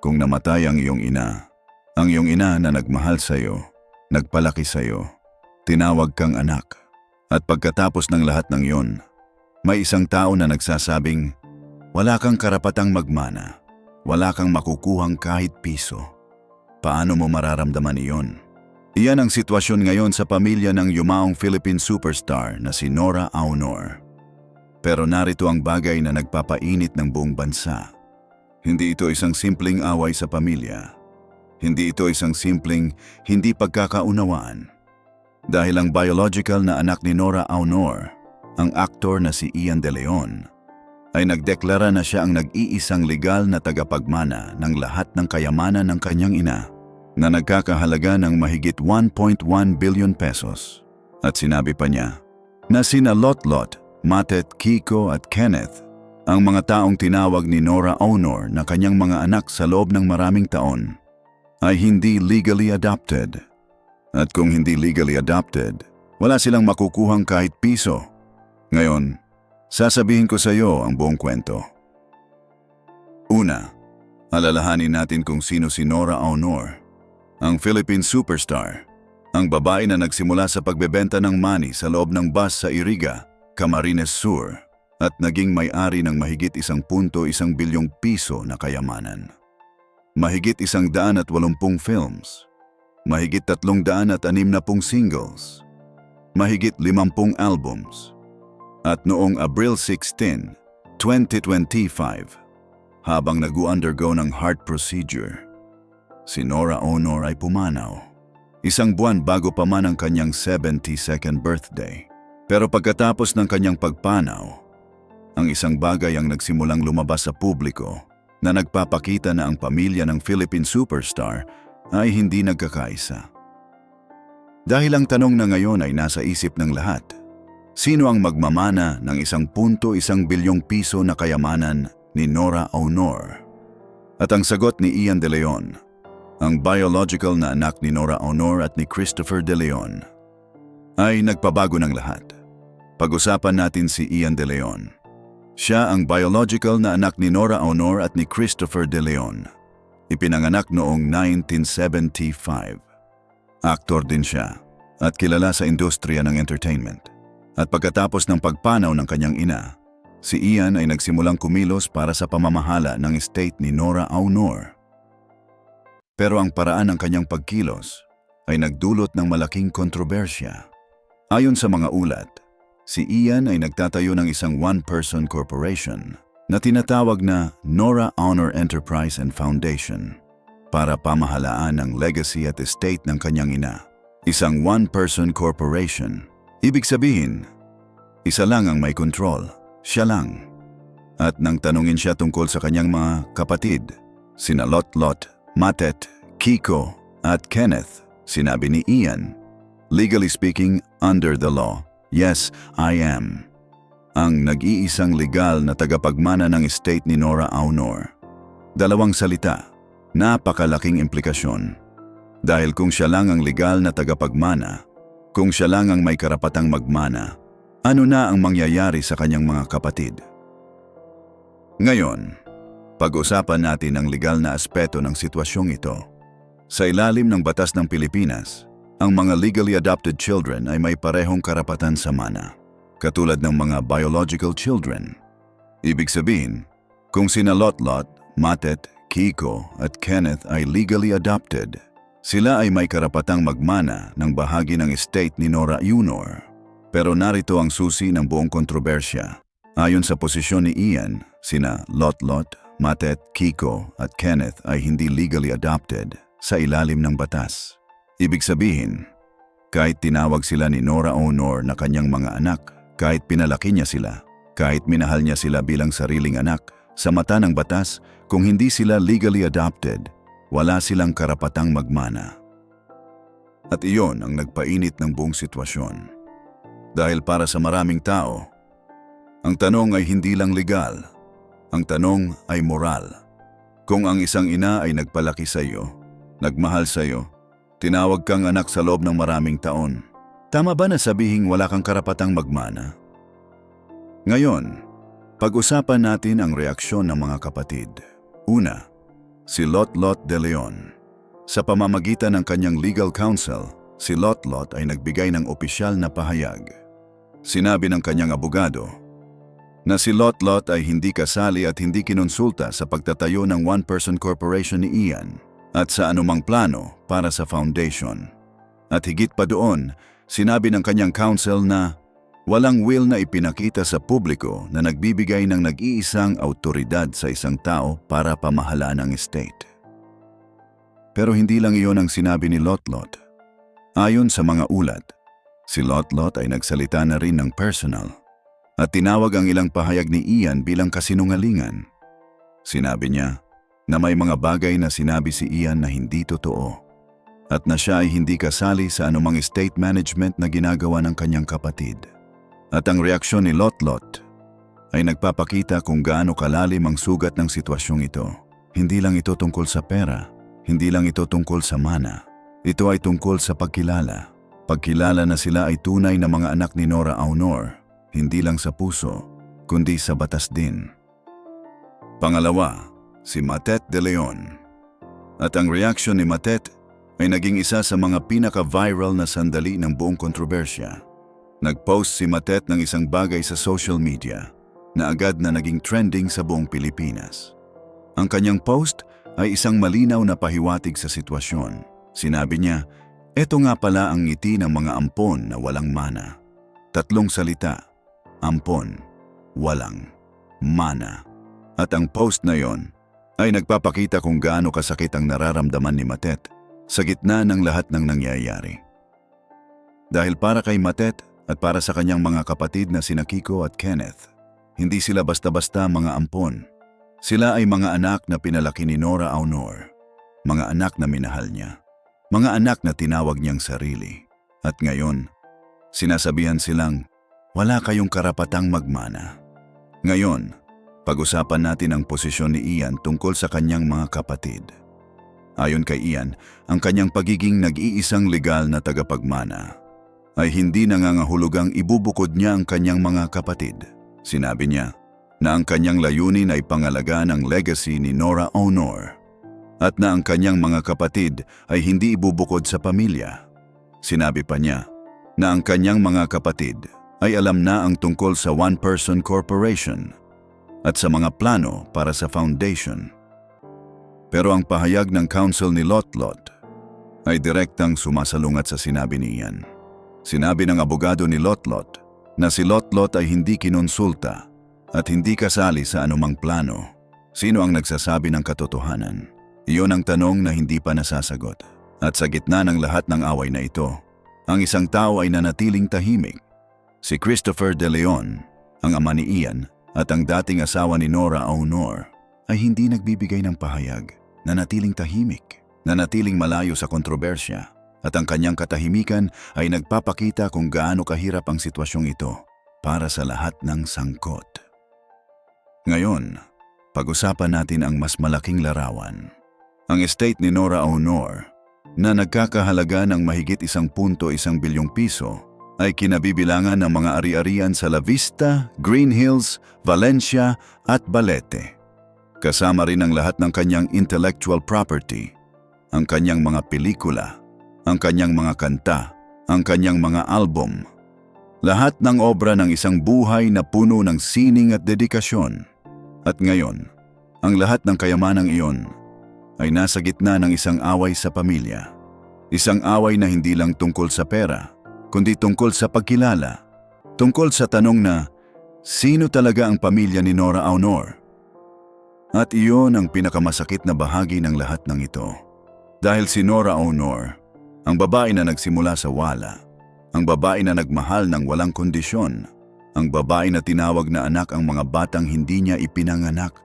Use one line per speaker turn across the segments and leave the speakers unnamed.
Kung namatay ang iyong ina na nagmahal sa'yo, nagpalaki sa'yo, tinawag kang anak. At pagkatapos ng lahat ng iyon, may isang tao na nagsasabing, wala kang karapatang magmana, wala kang makukuhang kahit piso. Paano mo mararamdaman iyon? Iyan ang sitwasyon ngayon sa pamilya ng yumaong Philippine superstar na si Nora Aunor. Pero narito ang bagay na nagpapainit ng buong bansa. Hindi ito isang simpleng away sa pamilya. Hindi ito isang simpleng hindi pagkakaunawaan. Dahil ang biological na anak ni Nora Aunor, ang aktor na si Ian De Leon, ay nagdeklara na siya ang nag-iisang legal na tagapagmana ng lahat ng kayamanan ng kanyang ina na nagkakahalaga ng mahigit 1.1 billion pesos. At sinabi pa niya na sina Lotlot, Matet, Kiko at Kenneth ang mga taong tinawag ni Nora Aunor na kanyang mga anak sa loob ng maraming taon ay hindi legally adopted. At kung hindi legally adopted, wala silang makukuhang kahit piso. Ngayon, sasabihin ko sa iyo ang buong kwento. Una, alalahanin natin kung sino si Nora Aunor, ang Philippine superstar, ang babae na nagsimula sa pagbebenta ng money sa loob ng bus sa Iriga, Camarines Sur, at naging may-ari ng mahigit 1.1 bilyong piso na kayamanan. Mahigit 180 films, mahigit 360 singles, mahigit 50 albums. At noong Abril 16, 2025, habang nag-undergo ng heart procedure, si Nora Aunor ay pumanaw. Isang buwan bago pa man ang kanyang 72nd birthday. Pero pagkatapos ng kanyang pagpanaw, ang isang bagay ang nagsimulang lumabas sa publiko na nagpapakita na ang pamilya ng Philippine superstar ay hindi nagkakaisa. Dahil ang tanong na ngayon ay nasa isip ng lahat, sino ang magmamana ng 1.1 bilyong piso na kayamanan ni Nora Aunor? At ang sagot ni Ian De Leon, ang biological na anak ni Nora Aunor at ni Christopher De Leon, ay nagpabago ng lahat. Pag-usapan natin si Ian De Leon. Siya ang biological na anak ni Nora Aunor at ni Christopher De Leon. Ipinanganak noong 1975. Aktor din siya at kilala sa industriya ng entertainment. At pagkatapos ng pagpanaw ng kanyang ina, si Ian ay nagsimulang kumilos para sa pamamahala ng estate ni Nora Aunor. Pero ang paraan ng kanyang pagkilos ay nagdulot ng malaking kontrobersya. Ayon sa mga ulat, si Ian ay nagtatayo ng isang one-person corporation na tinatawag na Nora Aunor Enterprise and Foundation para pamahalaan ang legacy at estate ng kanyang ina. Isang one-person corporation. Ibig sabihin, isa lang ang may control, siya lang. At nang tanungin siya tungkol sa kanyang mga kapatid, sina Lotlot, Matet, Kiko at Kenneth, sinabi ni Ian, legally speaking, under the law, yes, I am ang nag-iisang legal na tagapagmana ng estate ni Nora Aunor. Dalawang salita, napakalaking implikasyon. Dahil kung siya lang ang legal na tagapagmana, kung siya lang ang may karapatang magmana, ano na ang mangyayari sa kanyang mga kapatid? Ngayon, pag-usapan natin ang legal na aspeto ng sitwasyong ito. Sa ilalim ng batas ng Pilipinas, ang mga legally adopted children ay may parehong karapatan sa mana, katulad ng mga biological children. Ibig sabihin, kung sina Lotlot, Matet, Kiko at Kenneth ay legally adopted, sila ay may karapatang magmana ng bahagi ng estate ni Nora Aunor. Pero narito ang susi ng buong kontrobersya. Ayon sa posisyon ni Ian, sina Lotlot, Matet, Kiko at Kenneth ay hindi legally adopted sa ilalim ng batas. Ibig sabihin, kahit tinawag sila ni Nora Aunor na kanyang mga anak, kahit pinalaki niya sila, kahit minahal niya sila bilang sariling anak, sa mata ng batas, kung hindi sila legally adopted, wala silang karapatang magmana. At iyon ang nagpainit ng buong sitwasyon. Dahil para sa maraming tao, ang tanong ay hindi lang legal, ang tanong ay moral. Kung ang isang ina ay nagpalaki sa iyo, nagmahal sa iyo, tinawag kang anak sa loob ng maraming taon, tama ba na sabihing wala kang karapatang magmana? Ngayon, pag-usapan natin ang reaksyon ng mga kapatid. Una, si Lotlot de Leon. Sa pamamagitan ng kanyang legal counsel, si Lotlot ay nagbigay ng opisyal na pahayag. Sinabi ng kanyang abogado na si Lotlot ay hindi kasali at hindi kinonsulta sa pagtatayo ng one-person corporation ni Ian at sa anumang plano para sa foundation. At higit pa doon, sinabi ng kanyang counsel na walang will na ipinakita sa publiko na nagbibigay ng nag-iisang autoridad sa isang tao para pamahalaan ang estate. Pero hindi lang iyon ang sinabi ni Lotlot. Ayon sa mga ulat, si Lotlot ay nagsalita na rin ng personal at tinawag ang ilang pahayag ni Ian bilang kasinungalingan. Sinabi niya na may mga bagay na sinabi si Ian na hindi totoo at na siya ay hindi kasali sa anumang estate management na ginagawa ng kanyang kapatid. At ang reaksyon ni Lotlot ay nagpapakita kung gaano kalalim ang sugat ng sitwasyong ito. Hindi lang ito tungkol sa pera, hindi lang ito tungkol sa mana. Ito ay tungkol sa pagkilala. Pagkilala na sila ay tunay na mga anak ni Nora Aunor, hindi lang sa puso, kundi sa batas din. Pangalawa, si Matet de Leon. At ang reaksyon ni Matet ay naging isa sa mga pinaka-viral na sandali ng buong kontrobersya. Nag-post si Matet ng isang bagay sa social media na agad na naging trending sa buong Pilipinas. Ang kanyang post ay isang malinaw na pahiwatig sa sitwasyon. Sinabi niya, "Eto nga pala ang ngiti ng mga ampon na walang mana." 3 salita, ampon, walang, mana. At ang post na yon ay nagpapakita kung gaano kasakit ang nararamdaman ni Matet sa gitna ng lahat ng nangyayari. Dahil para kay Matet at para sa kanyang mga kapatid na sina Kiko at Kenneth, hindi sila basta-basta mga ampon. Sila ay mga anak na pinalaki ni Nora Aunor, mga anak na minahal niya, mga anak na tinawag niyang sarili. At ngayon, sinasabihan silang, wala kayong karapatang magmana. Ngayon, pag-usapan natin ang posisyon ni Ian tungkol sa kanyang mga kapatid. Ayon kay Ian, ang kanyang pagiging nag-iisang legal na tagapagmana ay hindi nangangahulugang ibubukod niya ang kanyang mga kapatid. Sinabi niya na ang kanyang layunin ay pangalagaan ang legacy ni Nora Aunor at na ang kanyang mga kapatid ay hindi ibubukod sa pamilya. Sinabi pa niya na ang kanyang mga kapatid ay alam na ang tungkol sa one-person corporation at sa mga plano para sa foundation. Pero ang pahayag ng counsel ni Lotlot ay direktang sumasalungat sa sinabi ni Ian. Sinabi ng abogado ni Lotlot na si Lotlot ay hindi kinonsulta at hindi kasali sa anumang plano. Sino ang nagsasabi ng katotohanan? Iyon ang tanong na hindi pa nasasagot. At sa gitna ng lahat ng away na ito, ang isang tao ay nanatiling tahimik. Si Christopher De Leon, ang ama ni Ian at ang dating asawa ni Nora Aunor, ay hindi nagbibigay ng pahayag. Nanatiling tahimik, nanatiling malayo sa kontrobersya. At ang kanyang katahimikan ay nagpapakita kung gaano kahirap ang sitwasyong ito para sa lahat ng sangkot. Ngayon, pag-usapan natin ang mas malaking larawan. Ang estate ni Nora Aunor na nagkakahalaga ng mahigit 1.1 bilyong piso ay kinabibilangan ng mga ari-arian sa La Vista, Green Hills, Valencia at Balete. Kasama rin ang lahat ng kanyang intellectual property, ang kanyang mga pelikula, ang kanyang mga kanta, ang kanyang mga album. Lahat ng obra ng isang buhay na puno ng sining at dedikasyon. At ngayon, ang lahat ng kayamanang iyon ay nasa gitna ng isang away sa pamilya. Isang away na hindi lang tungkol sa pera, kundi tungkol sa pagkilala. Tungkol sa tanong na, sino talaga ang pamilya ni Nora Aunor? At iyon ang pinakamasakit na bahagi ng lahat ng ito. Dahil si Nora Aunor, ang babae na nagsimula sa wala, ang babae na nagmahal ng walang kondisyon, ang babae na tinawag na anak ang mga batang hindi niya ipinanganak,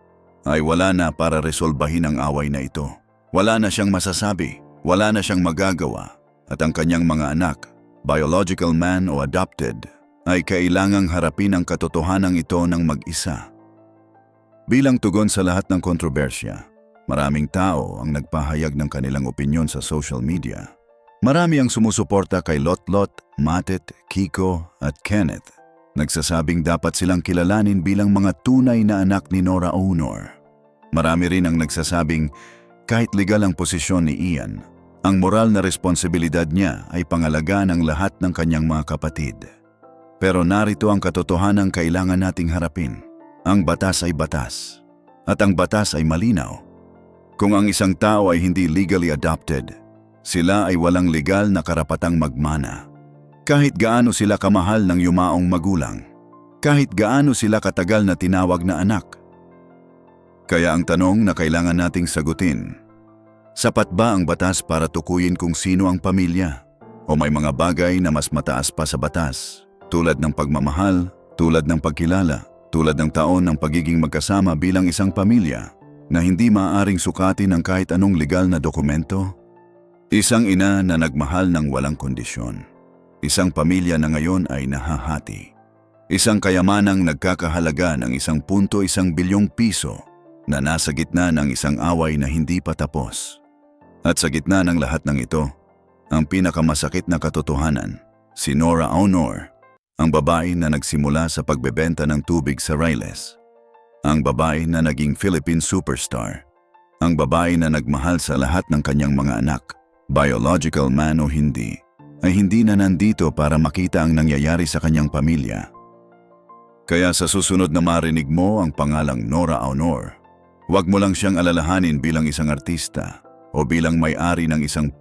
ay wala na para resolbahin ang away na ito. Wala na siyang masasabi, wala na siyang magagawa, at ang kanyang mga anak, biological man o adopted, ay kailangang harapin ang katotohanan ito ng mag-isa. Bilang tugon sa lahat ng kontrobersya, maraming tao ang nagpahayag ng kanilang opinyon sa social media. Marami ang sumusuporta kay Lotlot, Matet, Kiko at Kenneth. Nagsasabing dapat silang kilalanin bilang mga tunay na anak ni Nora Aunor. Marami rin ang nagsasabing Kahit legal ang posisyon ni Ian, ang moral na responsibilidad niya ay pangalagaan ang lahat ng kanyang mga kapatid. Pero narito ang katotohanang kailangan nating harapin. Ang batas ay batas. At ang batas ay malinaw. Kung ang isang tao ay hindi legally adopted, sila ay walang legal na karapatang magmana. Kahit gaano sila kamahal ng yumaong magulang. Kahit gaano sila katagal na tinawag na anak. Kaya ang tanong na kailangan nating sagutin, sapat ba ang batas para tukuyin kung sino ang pamilya? O may mga bagay na mas mataas pa sa batas, tulad ng pagmamahal, tulad ng pagkilala, tulad ng taon ng pagiging magkasama bilang isang pamilya, na hindi maaaring sukatin ng kahit anong legal na dokumento? Isang ina na nagmahal ng walang kondisyon. Isang pamilya na ngayon ay nahahati. Isang kayamanang nagkakahalaga ng 1.1 bilyong piso na nasa gitna ng isang away na hindi pa tapos. At sa gitna ng lahat ng ito, ang pinakamasakit na katotohanan, si Nora Aunor, ang babae na nagsimula sa pagbebenta ng tubig sa Riles. Ang babae na naging Philippine superstar. Ang babae na nagmahal sa lahat ng kanyang mga anak, biological man o hindi, ay hindi na nandito para makita ang nangyayari sa kanyang pamilya. Kaya sa susunod na marinig mo ang pangalang Nora Aunor, huwag mo lang siyang alalahanin bilang isang artista o bilang may-ari ng 1.1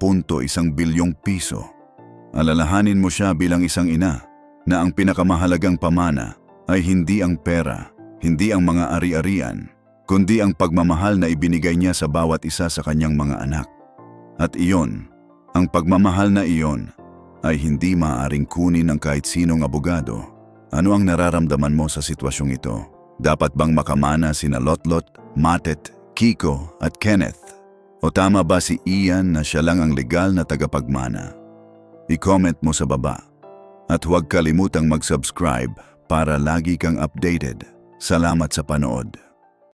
bilyong piso. Alalahanin mo siya bilang isang ina na ang pinakamahalagang pamana ay hindi ang pera, hindi ang mga ari-arian, kundi ang pagmamahal na ibinigay niya sa bawat isa sa kanyang mga anak. At iyon, ang pagmamahal na iyon, ay hindi maaaring kunin ng kahit sinong abogado. Ano ang nararamdaman mo sa sitwasyong ito? Dapat bang makamana sina Lotlot, Matet, Kiko at Kenneth? O tama ba si Ian na siya lang ang legal na tagapagmana? I-comment mo sa baba. At huwag kalimutang mag-subscribe para lagi kang updated. Salamat sa panood.